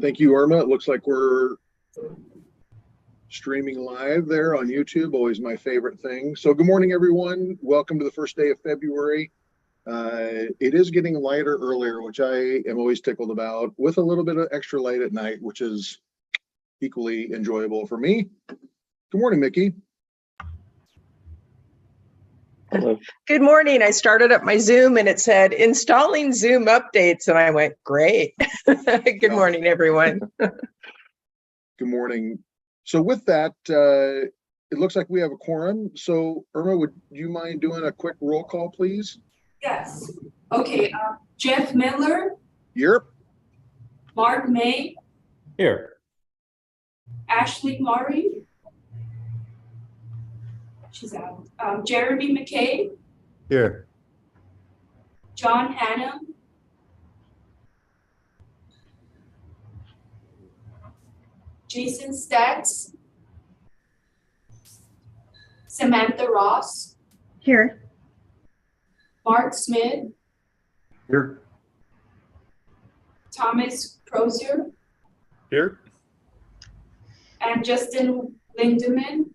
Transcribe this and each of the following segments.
Thank you, Irma. It looks like we're streaming live there on YouTube, always my favorite thing. So good morning, everyone. Welcome to the first day of February. It is getting lighter earlier, which I am always tickled about, with a little bit of extra light at night, which is equally enjoyable for me. Good morning, Mickey. Hello. Good morning. I started up my Zoom and it said installing Zoom updates, and I went, great. Good morning, everyone. Good morning. So with that, it looks like we have a quorum. So Irma, would you mind doing a quick roll call, please? Yes. Okay. Jeff Miller. Here. Mark May. Here. Ashley Murray. She's out. Jeremy McKay. Here. John Hannum. Jason Staggs. Samantha Ross. Here. Mark Smith. Here. Thomas Crozier. Here. And Justin Lindemann.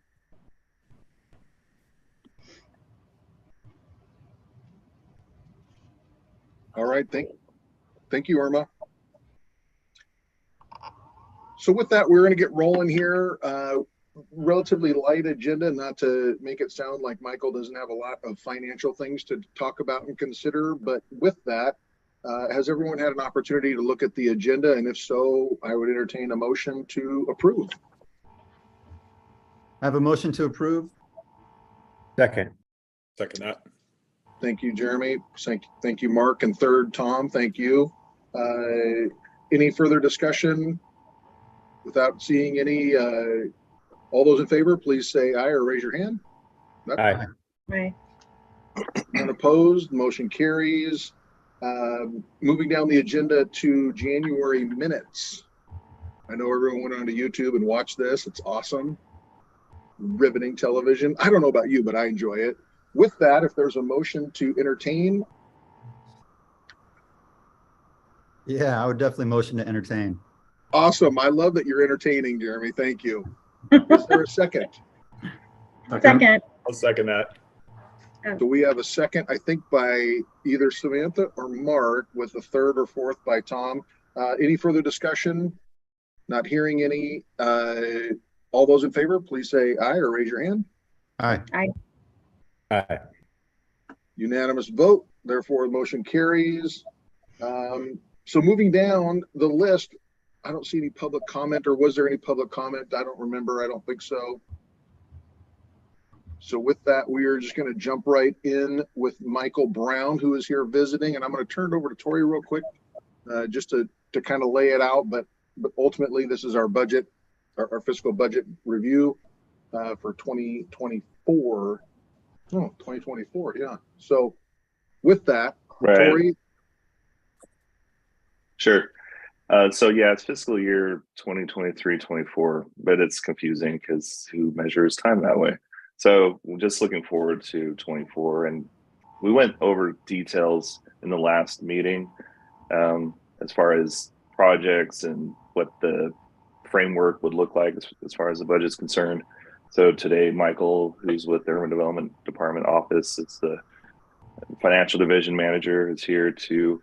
All right, thank you, Irma. So with that, we're going to get rolling here. Relatively light agenda, not to make it sound like Michael doesn't have a lot of financial things to talk about and consider, but with that, has everyone had an opportunity to look at the agenda? And if so, I would entertain a motion to approve. I have a motion to approve. Second that. Thank you, Jeremy. Thank you, Mark. And third, Tom, thank you. Any further discussion? Without seeing any, all those in favor, please say aye or raise your hand. Aye. Right. Unopposed, motion carries. Moving down the agenda to January minutes. I know everyone went onto YouTube and watched this. It's awesome. Riveting television. I don't know about you, but I enjoy it. With that, if there's a motion to entertain. Yeah, I would definitely motion to entertain. Awesome. I love that you're entertaining, Jeremy. Thank you. Is there a second? Second. I'll second that. Do we have a second? I think by either Samantha or Mark, with the third or fourth by Tom. Any further discussion? Not hearing any. All those in favor, please say aye or raise your hand. Aye. Aye. Aye. Unanimous vote. Therefore, the motion carries. So moving down the list, I don't see any public comment, or was there any public comment? I don't remember. I don't think so. So with that, we are just going to jump right in with Michael Brown, who is here visiting, and I'm going to turn it over to Tori real quick, just to kind of lay it out. But ultimately, this is our budget, our fiscal budget review for 2024. Oh, 2024, yeah. So with that, right. Tori. Sure. So yeah, it's fiscal year 2023-24, but it's confusing because who measures time that way? So we're just looking forward to 24, and we went over details in the last meeting as far as projects and what the framework would look like as far as the budget is concerned. So today, Michael, who's with the Redevelopment Department office, it's the financial division manager, is here to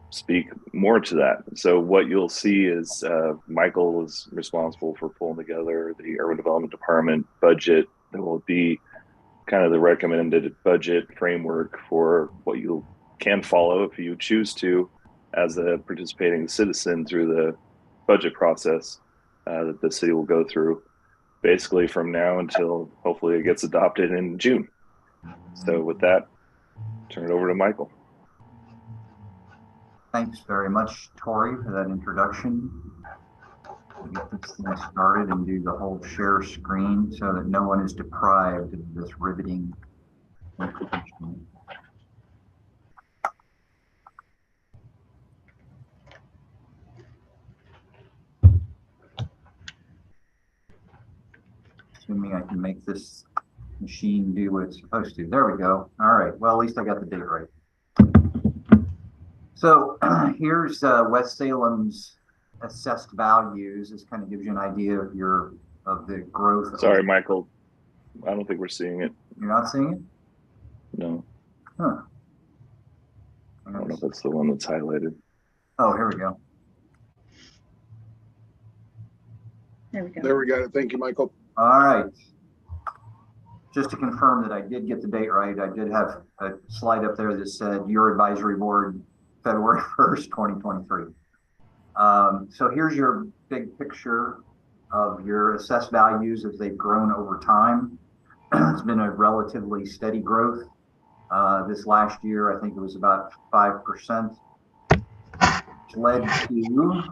speak more to that. So what you'll see is Michael is responsible for pulling together the urban development department budget that will be kind of the recommended budget framework for what you can follow if you choose to as a participating citizen through the budget process that the city will go through basically from now until hopefully it gets adopted in June. So with that, turn it over to Michael. Thanks very much, Tori, for that introduction. We'll get this thing started and do the whole share screen so that no one is deprived of this riveting information. Assuming I can make this machine do what it's supposed to. There we go. All right. Well, at least I got the date right. So here's West Salem's assessed values. This kind of gives you an idea of the growth. Sorry, Michael. I don't think we're seeing it. You're not seeing it? No. Huh. I don't know if that's the one that's highlighted. Oh, here we go. There we go. There we go. Thank you, Michael. All right. Just to confirm that I did get the date right, I did have a slide up there that said your advisory board, February 1st, 2023. So here's your big picture of your assessed values as they've grown over time. It's been a relatively steady growth. This last year, I think it was about 5%, which led to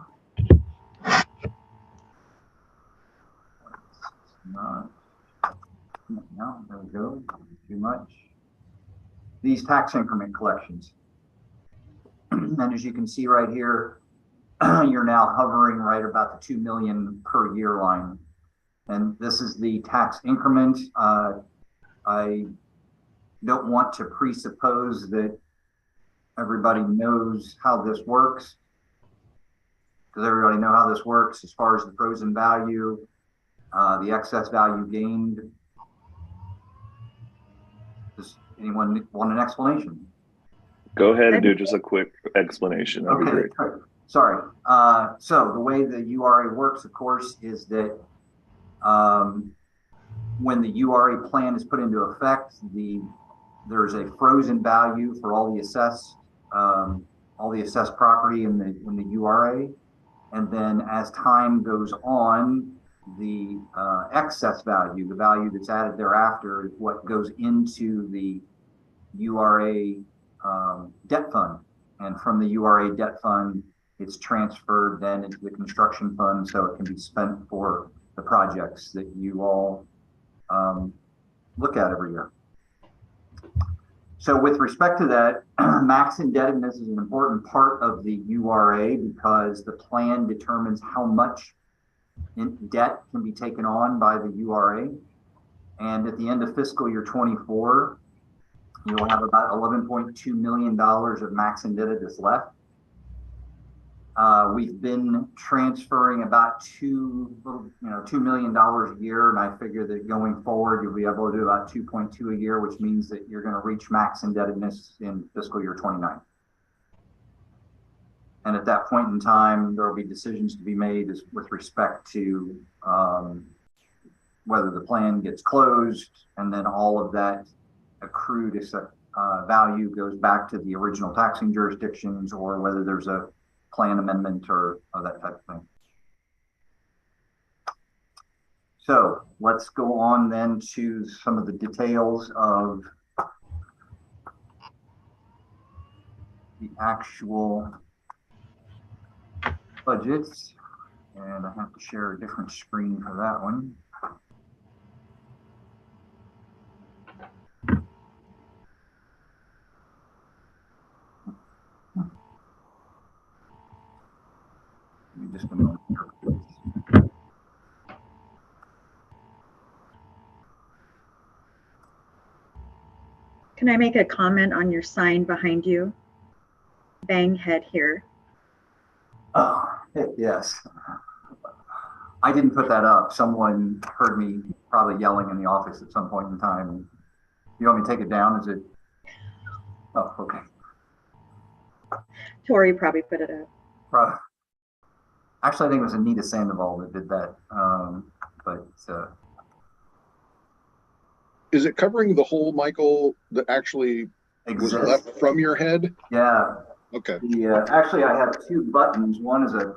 no, there we go. Too much. These tax increment collections. And as you can see right here, you're now hovering right about the 2 million per year line. And this is the tax increment. I don't want to presuppose that everybody knows how this works. Does everybody know how this works as far as the frozen value, the excess value gained? Does anyone want an explanation? Go ahead and do just a quick explanation. That'd be great. Sorry. So the way the URA works, of course, is that when the URA plan is put into effect, there's a frozen value for all the assessed property in the URA, and then as time goes on, the excess value, the value that's added thereafter, is what goes into the URA debt fund, and from the URA debt fund, it's transferred then into the construction fund so it can be spent for the projects that you all look at every year. So with respect to that, max indebtedness is an important part of the URA because the plan determines how much debt can be taken on by the URA. And at the end of fiscal year 24, you'll have about $11.2 million of max indebtedness left. We've been transferring about $2 million a year, and I figure that going forward, you'll be able to do about 2.2 a year, which means that you're going to reach max indebtedness in fiscal year 29. And at that point in time, there will be decisions to be made with respect to whether the plan gets closed, and then all of that accrued value goes back to the original taxing jurisdictions, or whether there's a plan amendment or that type of thing. So let's go on then to some of the details of the actual budgets. And I have to share a different screen for that one. Just a moment here, please. Can I make a comment on your sign behind you? Bang head here. Oh, yes. I didn't put that up. Someone heard me probably yelling in the office at some point in time. You want me to take it down? Is it? Oh, okay. Tori probably put it up. Actually, I think it was Anita Sandoval that did that. Is it covering the whole, Michael, that actually was left from your head? Yeah. Okay. Actually, I have two buttons. One is a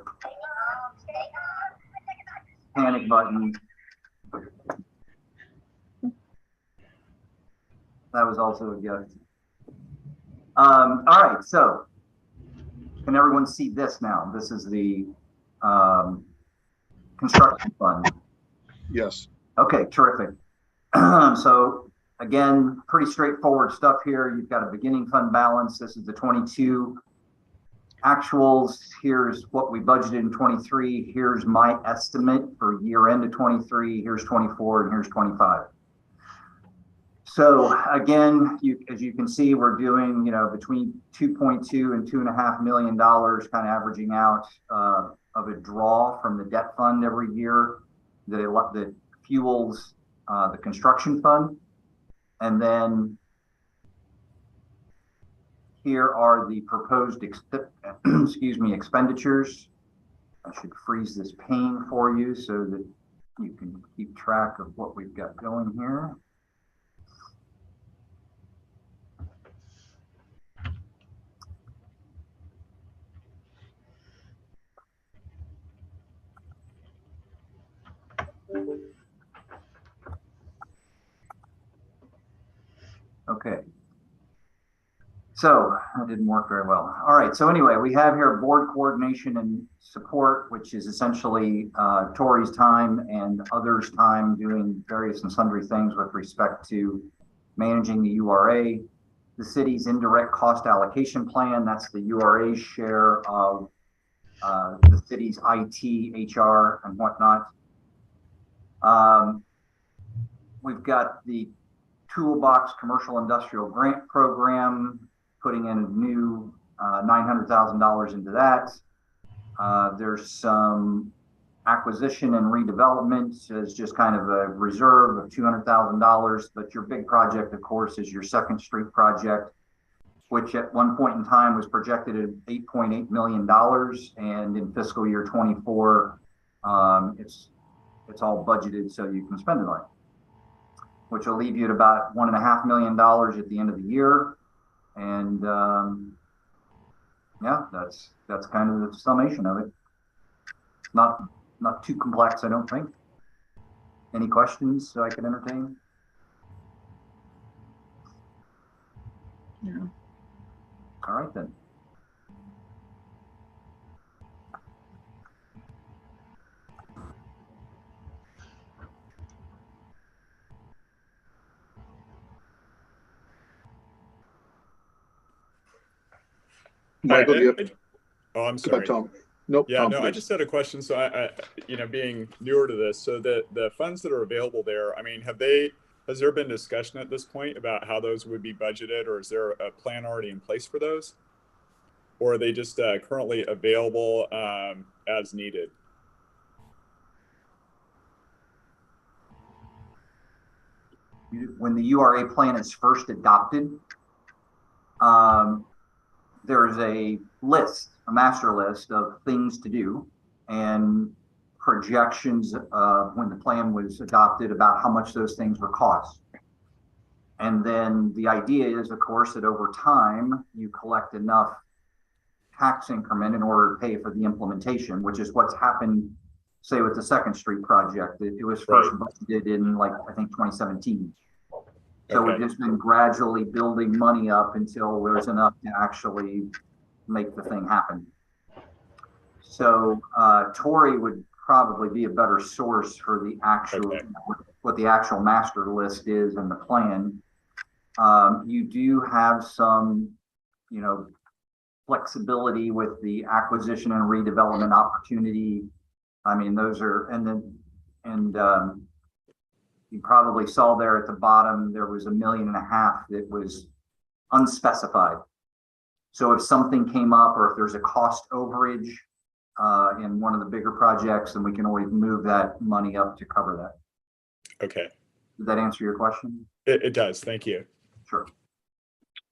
panic button. That was also a gift. All right, so can everyone see this now? This is the construction fund. Yes. Okay, terrific. So again, pretty straightforward stuff here. You've got a beginning fund balance. This is the 22 actuals. Here's what we budgeted in 23. Here's my estimate for year end of 23. Here's 24 and here's 25. So again, as you can see, we're doing, between 2.2 and $2.5 million, kind of averaging out of a draw from the debt fund every year that fuels the construction fund. And then here are the proposed expenditures. I should freeze this pane for you so that you can keep track of what we've got going here. Okay. So that didn't work very well. All right. So anyway, we have here board coordination and support, which is essentially Tori's time and others' time doing various and sundry things with respect to managing the URA. The city's indirect cost allocation plan, that's the URA's share of the city's IT, HR, and whatnot. We've got the Toolbox Commercial Industrial Grant Program, putting in a new $900,000 into that. There's some acquisition and redevelopment as just kind of a reserve of $200,000. But your big project, of course, is your Second Street project, which at one point in time was projected at $8.8 million. And in fiscal year 24, it's all budgeted so you can spend it on it, which will leave you at about $1.5 million at the end of the year. And yeah, that's kind of the summation of it. Not too complex, I don't think. Any questions I could entertain? No. All right then. Michael, do you have, Oh, I'm go ahead, sorry. Tom. Nope. Yeah, Tom, no, I please. just had a question. So being newer to this, so the funds that are available there, I mean, has there been discussion at this point about how those would be budgeted, or is there a plan already in place for those? Or are they just currently available as needed? When the URA plan is first adopted, there's a list, a master list of things to do and projections when the plan was adopted about how much those things would cost. And then the idea is, of course, that over time you collect enough tax increment in order to pay for the implementation, which is what's happened, say, with the Second Street project. It was first budgeted in, like, I think 2017. So Okay. we've just been gradually building money up until there's enough to actually make the thing happen. So Tori would probably be a better source for the actual, what the actual master list is and the plan. You do have some, flexibility with the acquisition and redevelopment opportunity. I mean, those are, you probably saw there at the bottom, there was $1.5 million that was unspecified. So if something came up or if there's a cost overage in one of the bigger projects, then we can always move that money up to cover that. Okay. Did that answer your question? It does. Thank you. Sure.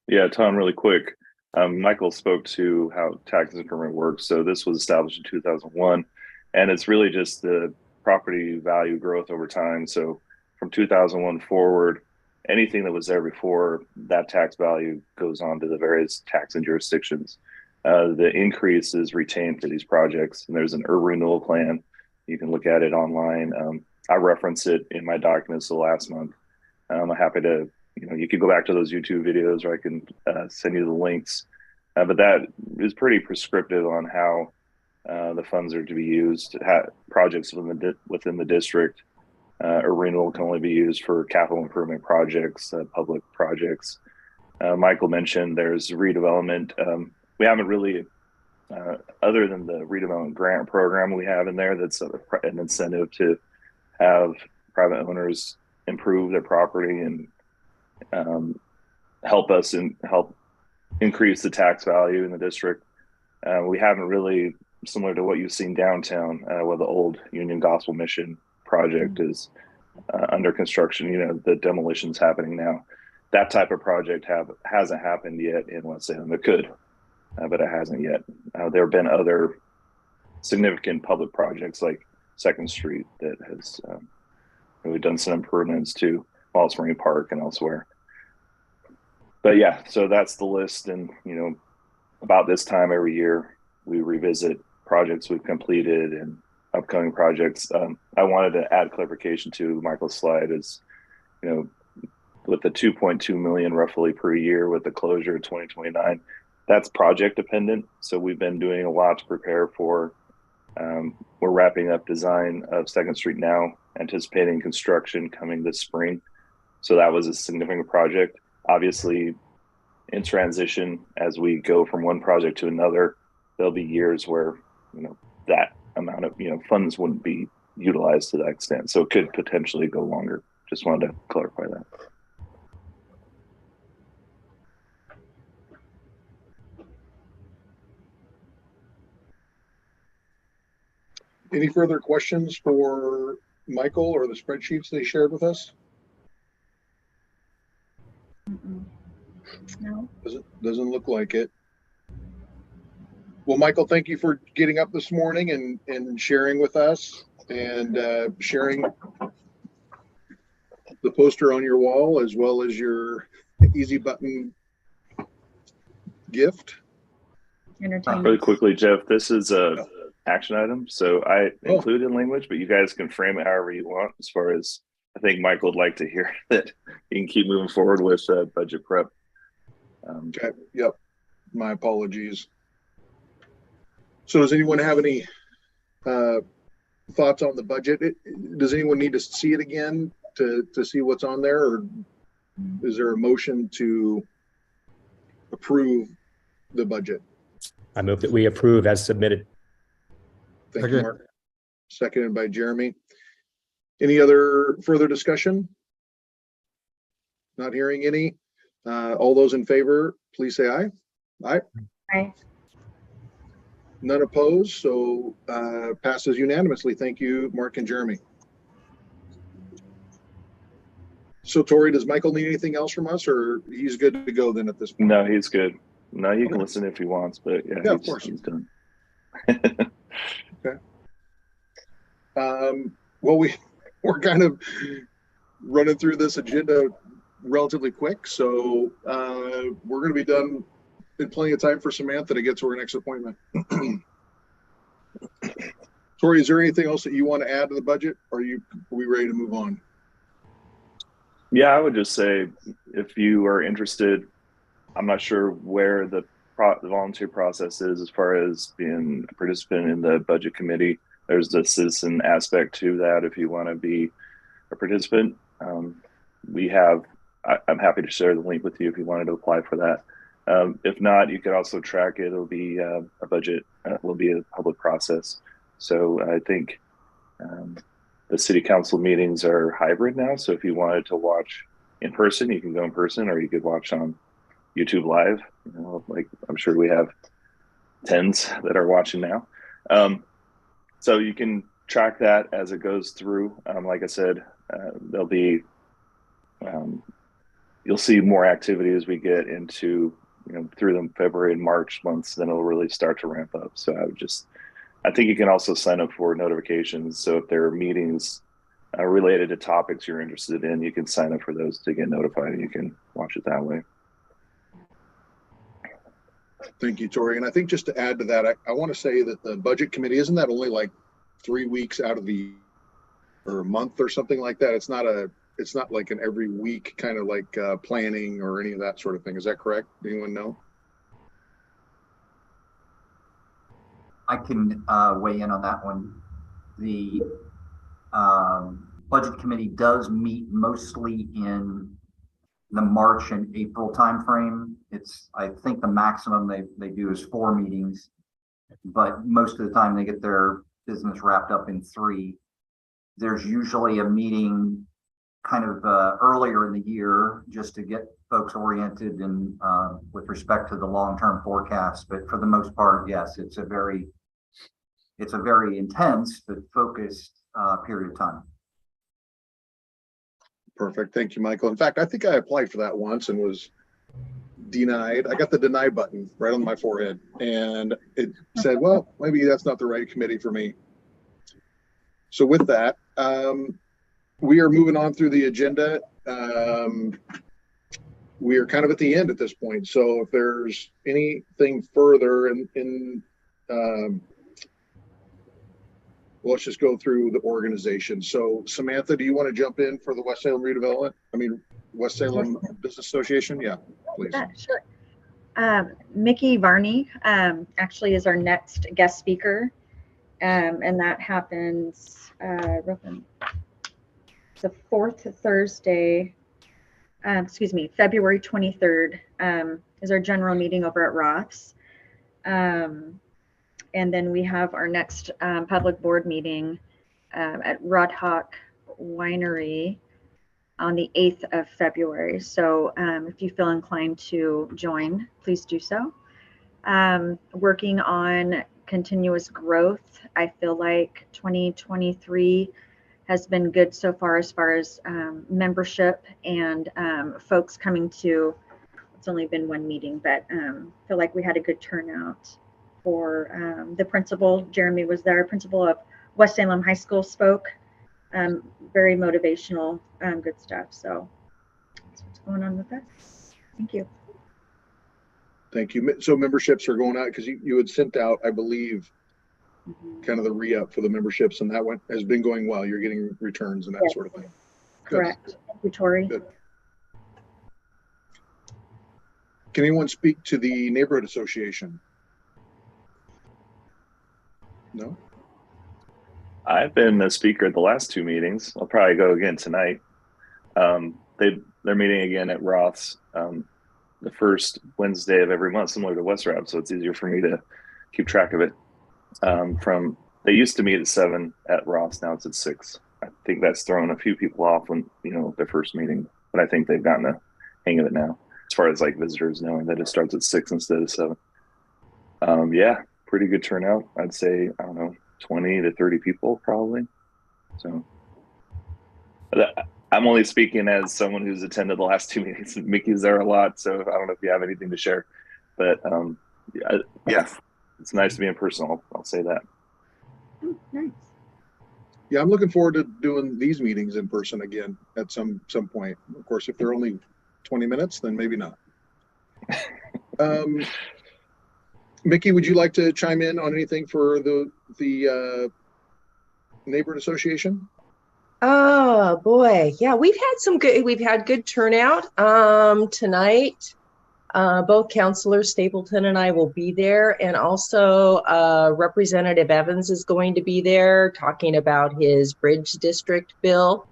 Yeah, Tom, really quick. Michael spoke to how tax increment works. So this was established in 2001, and it's really just the property value growth over time. So from 2001 forward, anything that was there before, that tax value goes on to the various taxing jurisdictions. The increase is retained for these projects, and there's an urban renewal plan. You can look at it online. I referenced it in my documents the last month. I'm happy to, you can go back to those YouTube videos, or I can send you the links. But that is pretty prescriptive on how the funds are to be used. Projects within the district, or renewal can only be used for capital improvement projects, public projects. Michael mentioned there's redevelopment. We haven't really, other than the redevelopment grant program we have in there, that's an incentive to have private owners improve their property and help us and help increase the tax value in the district. We haven't really similar to what you've seen downtown, where the old Union Gospel Mission project is under construction. You know, the demolition's happening now. That type of project hasn't happened yet in West Salem. It could, but it hasn't yet. There have been other significant public projects like 2nd Street that has we've done some improvements to Wallace Marine Park and elsewhere. But yeah, so that's the list. And, you know, about this time every year, we revisit projects we've completed and upcoming projects. I wanted to add clarification to Michael's slide is, you know, with the 2.2 million roughly per year with the closure of 2029, that's project dependent. So we've been doing a lot to prepare for. We're wrapping up design of 2nd Street now, anticipating construction coming this spring. So that was a significant project. Obviously, in transition, as we go from one project to another, there'll be years where, you know, that amount of, you know, funds wouldn't be utilized to that extent. So it could potentially go longer. Just wanted to clarify that. Any further questions for Michael or the spreadsheets they shared with us? No. Doesn't look like it. Well, Michael, thank you for getting up this morning and sharing with us and sharing the poster on your wall as well as your easy button gift. Entertainment. Really quickly, Jeff, this is a action item. So I included language, but you guys can frame it however you want. As far as I think Michael would like to hear that you can keep moving forward with budget prep. Okay. Yep. My apologies. So does anyone have any thoughts on the budget? Does anyone need to see it again to see what's on there, or is there a motion to approve the budget? I move that we approve as submitted. Thank you, Mark. Seconded by Jeremy. Any other further discussion? Not hearing any. All those in favor, please say aye. Aye. Aye. None opposed, so passes unanimously. Thank you, Mark and Jeremy. So Tori, does Michael need anything else from us, or he's good to go then at this point? No, he's good. No, he can listen if he wants, but yeah, of course he's done. Okay. Well, we're kind of running through this agenda relatively quick, so we're going to be done in plenty of time for Samantha to get to her next appointment. Tori, is there anything else that you want to add to the budget, or are we ready to move on? Yeah, I would just say if you are interested, I'm not sure where the volunteer process is as far as being a participant in the budget committee. There's the citizen aspect to that. If you want to be a participant, I'm happy to share the link with you if you wanted to apply for that. If not, you could also track it. It'll be a budget, will be a public process. So I think the city council meetings are hybrid now. So if you wanted to watch in person, you can go in person, or you could watch on YouTube Live. You know, like I'm sure we have tens that are watching now. So you can track that as it goes through. Like I said, there'll be you'll see more activity as we get into, you know, through the February and March months. Then it'll really start to ramp up. So I think you can also sign up for notifications. So if there are meetings related to topics you're interested in, you can sign up for those to get notified, and you can watch it that way. Thank you, Tori. And I think just to add to that, I want to say that the budget committee, isn't that only like 3 weeks out of or a month or something like that? It's not like an every week kind of like planning or any of that sort of thing. Is that correct? Anyone know? I can weigh in on that one. The budget committee does meet mostly in the March and April timeframe. I think the maximum they do is 4 meetings, but most of the time they get their business wrapped up in 3. There's usually a meeting kind of earlier in the year just to get folks oriented and with respect to the long-term forecast. But for the most part, yes, it's a very it's a very intense but focused period of time. Perfect. Thank you, Michael. In fact, I think I applied for that once and was denied. I got the deny button right on my forehead, and it said, well, maybe that's not the right committee for me. So with that, we are moving on through the agenda. We are kind of at the end at this point. So if there's anything further let's just go through the organization. So Samantha, do you want to jump in for the West Salem Redevelopment? I mean, West Salem Business Association? Yeah, please. Yeah, sure. Mickey Varney actually is our next guest speaker. And that happens the fourth Thursday, February 23rd is our general meeting over at Roth's. And then we have our next public board meeting at Rodhawk Winery on the 8th of February. So if you feel inclined to join, please do so. Working on continuous growth. I feel like 2023 has been good so far as membership and folks coming to, it's only been one meeting, but feel like we had a good turnout for the principal. Jeremy was there, principal of West Salem High School spoke. Very motivational, good stuff. So that's what's going on with us. Thank you. Thank you. So memberships are going out because you had sent out, I believe, kind of the re-up for the memberships, and that has been going well. You're getting returns and that sort of thing. Good. Correct. Thank you, Tori. Good. Can anyone speak to the neighborhood association? No? I've been a speaker at the last two meetings. I'll probably go again tonight. They're meeting again at Roth's the first Wednesday of every month, similar to West Rab, so it's easier for me to keep track of it. They used to meet at 7 at Roth's, now it's at 6. I think that's thrown a few people off when their first meeting, but I think they've gotten the hang of it now, as far as like visitors knowing that it starts at 6 instead of 7. Yeah, pretty good turnout. I'd say, I don't know, 20 to 30 people probably. So I'm only speaking as someone who's attended the last two meetings. Mickey's there a lot, so I don't know if you have anything to share. But yeah, it's nice to be in person. I'll say that. Nice. Yeah, I'm looking forward to doing these meetings in person again at some point. Of course, if they're only 20 minutes, then maybe not. Mickey, would you like to chime in on anything for the neighborhood association? Oh boy, yeah, we've had good turnout tonight. Both Councilor Stapleton and I will be there, and also Representative Evans is going to be there talking about his bridge district bill.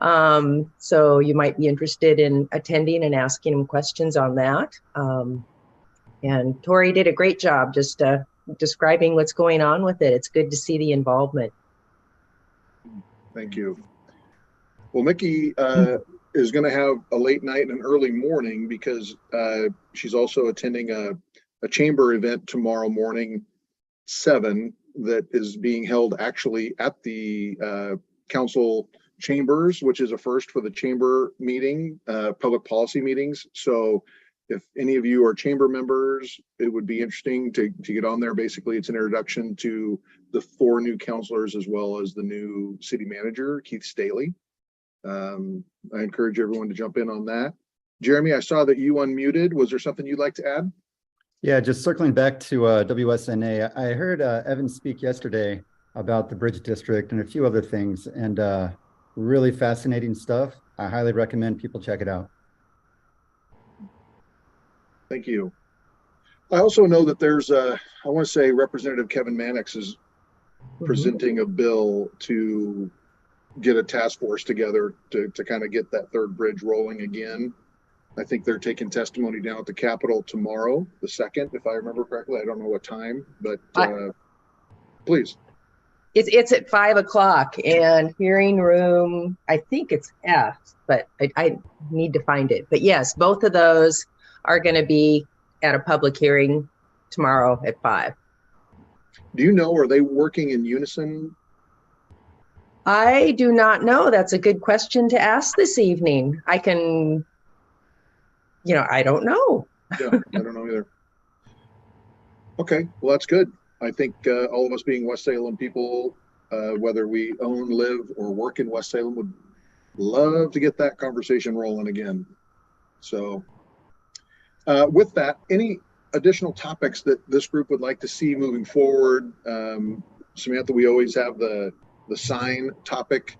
So you might be interested in attending and asking him questions on that. And Tori did a great job just describing what's going on with it. It's good to see the involvement. Thank you. Well, Mickey is going to have a late night and an early morning because she's also attending a chamber event tomorrow morning, 7, that is being held actually at the council chambers, which is a first for the chamber meeting, public policy meetings. So if any of you are chamber members, it would be interesting to get on there. Basically, it's an introduction to the 4 new councilors as well as the new city manager, Keith Staley. I encourage everyone to jump in on that. Jeremy, I saw that you unmuted. Was there something you'd like to add? Yeah, just circling back to WSNA, I heard Evan speak yesterday about the Bridge District and a few other things, and really fascinating stuff. I highly recommend people check it out. Thank you. I also know that there's I want to say Representative Kevin Mannix is presenting a bill to get a task force together to kind of get that third bridge rolling again. I think they're taking testimony down at the Capitol tomorrow, the 2nd, if I remember correctly. I don't know what time, but please. It's at 5 o'clock, and hearing room, I think it's F, but I need to find it. But yes, both of those are going to be at a public hearing tomorrow at 5. Do you know, are they working in unison? I do not know. That's a good question to ask this evening. I can, I don't know. Yeah, I don't know either. Okay, well, that's good. I think all of us being West Salem people, whether we own, live, or work in West Salem, would love to get that conversation rolling again. So with that, any additional topics that this group would like to see moving forward? Samantha, we always have the sign topic,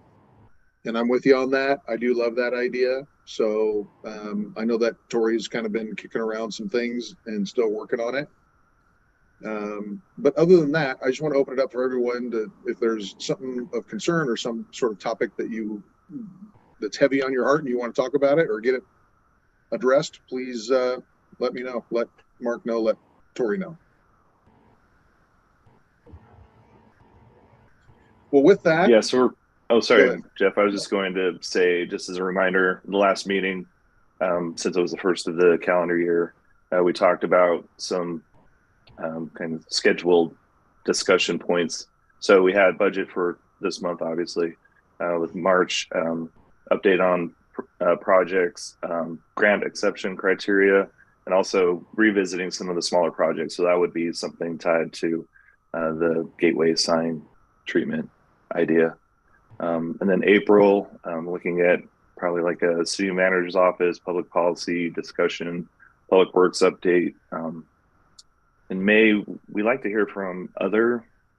and I'm with you on that. I do love that idea. So I know that Tori's kind of been kicking around some things and still working on it. But other than that, I just want to open it up for everyone to, if there's something of concern or some sort of topic that's heavy on your heart and you want to talk about it or get it addressed, please let me know. Let Mark know. Let Tori know. Well, with that. Yeah, so oh, sorry, Jeff. I was just going to say, just as a reminder, the last meeting, since it was the first of the calendar year, we talked about some kind of scheduled discussion points. So we had budget for this month, obviously, with March, update on projects, grant exception criteria, and also revisiting some of the smaller projects. So that would be something tied to the gateway sign treatment idea. And then April, looking at probably like a city manager's office, public policy discussion, public works update. In May, we like to hear from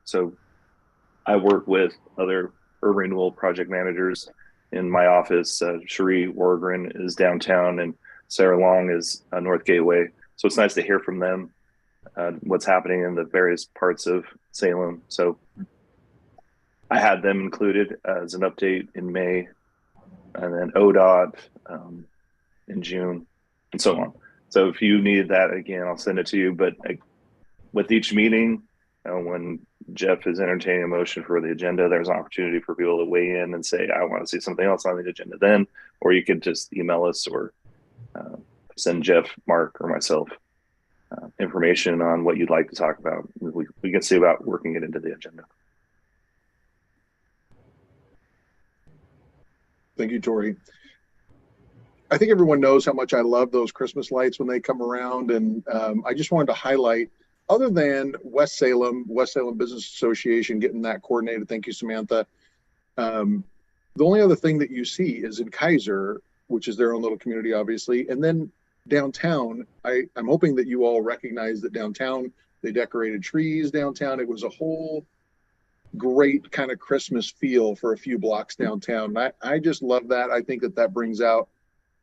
so I work with other urban renewal project managers in my office. Cherie Wargren is downtown and Sarah Long is North Gateway. So it's nice to hear from them, what's happening in the various parts of Salem. So I had them included as an update in May, and then ODOT in June, and so on. So if you need that, again, I'll send it to you. But with each meeting, when Jeff is entertaining a motion for the agenda, there's an opportunity for people to weigh in and say, I want to see something else on the agenda then, or you could just email us or send Jeff, Mark, or myself information on what you'd like to talk about. We can see about working it into the agenda. Thank you, Tori. I think everyone knows how much I love those Christmas lights when they come around. And I just wanted to highlight, other than West Salem Business Association getting that coordinated, thank you, Samantha. The only other thing that you see is in Kaiser, which is their own little community, obviously. And then downtown, I'm hoping that you all recognize that downtown, they decorated trees downtown. It was a whole great kind of Christmas feel for a few blocks downtown. I just love that. I think that brings out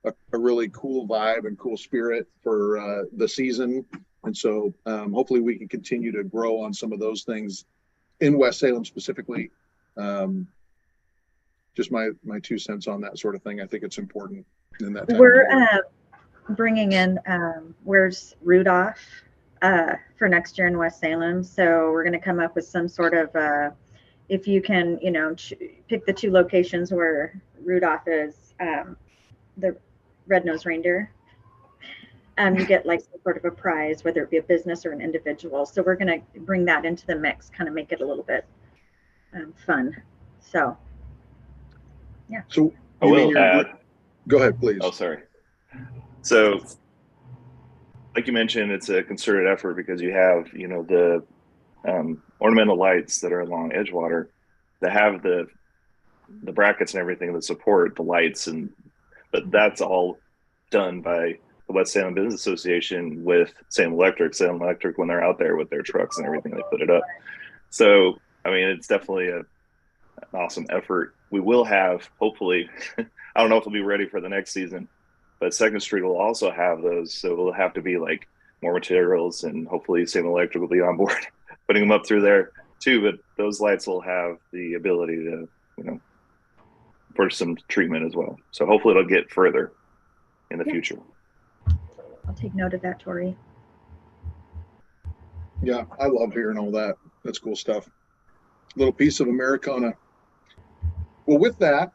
a really cool vibe and cool spirit for the season. And so hopefully we can continue to grow on some of those things in West Salem specifically. Just my 2 cents on that sort of thing. I think it's important in that time. We're bringing in, where's Rudolph for next year in West Salem. So we're going to come up with some sort of, if you can, pick the 2 locations where Rudolph is, the red-nosed reindeer. You get like some sort of a prize, whether it be a business or an individual. So we're going to bring that into the mix, kind of make it a little bit fun. So, yeah. So I will add. Go ahead, please. Oh, sorry. So, like you mentioned, it's a concerted effort because you have, the ornamental lights that are along Edgewater that have the brackets and everything that support the lights, but that's all done by the West Salem Business Association with Salem Electric. Salem Electric, when they're out there with their trucks and everything, they put it up. So, I mean, it's definitely an awesome effort. We will have, hopefully, I don't know if it'll be ready for the next season, but Second Street will also have those. So it'll have to be like more materials, and hopefully Salem Electric will be on board putting them up through there too. But those lights will have the ability to, for some treatment as well. So hopefully it'll get further in the future. I'll take note of that, Tori. Yeah, I love hearing all that. That's cool stuff. Little piece of Americana. Well, with that,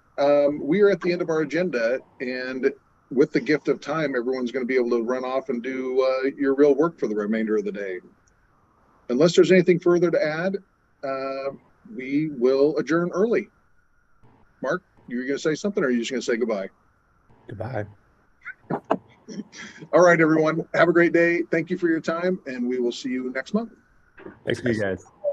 we are at the end of our agenda, and with the gift of time, everyone's going to be able to run off and do your real work for the remainder of the day. unless there's anything further to add, we will adjourn early. Mark, you were going to say something, or are you just going to say goodbye? Goodbye. All right, everyone. Have a great day. Thank you for your time, and we will see you next month. Thanks, See you guys.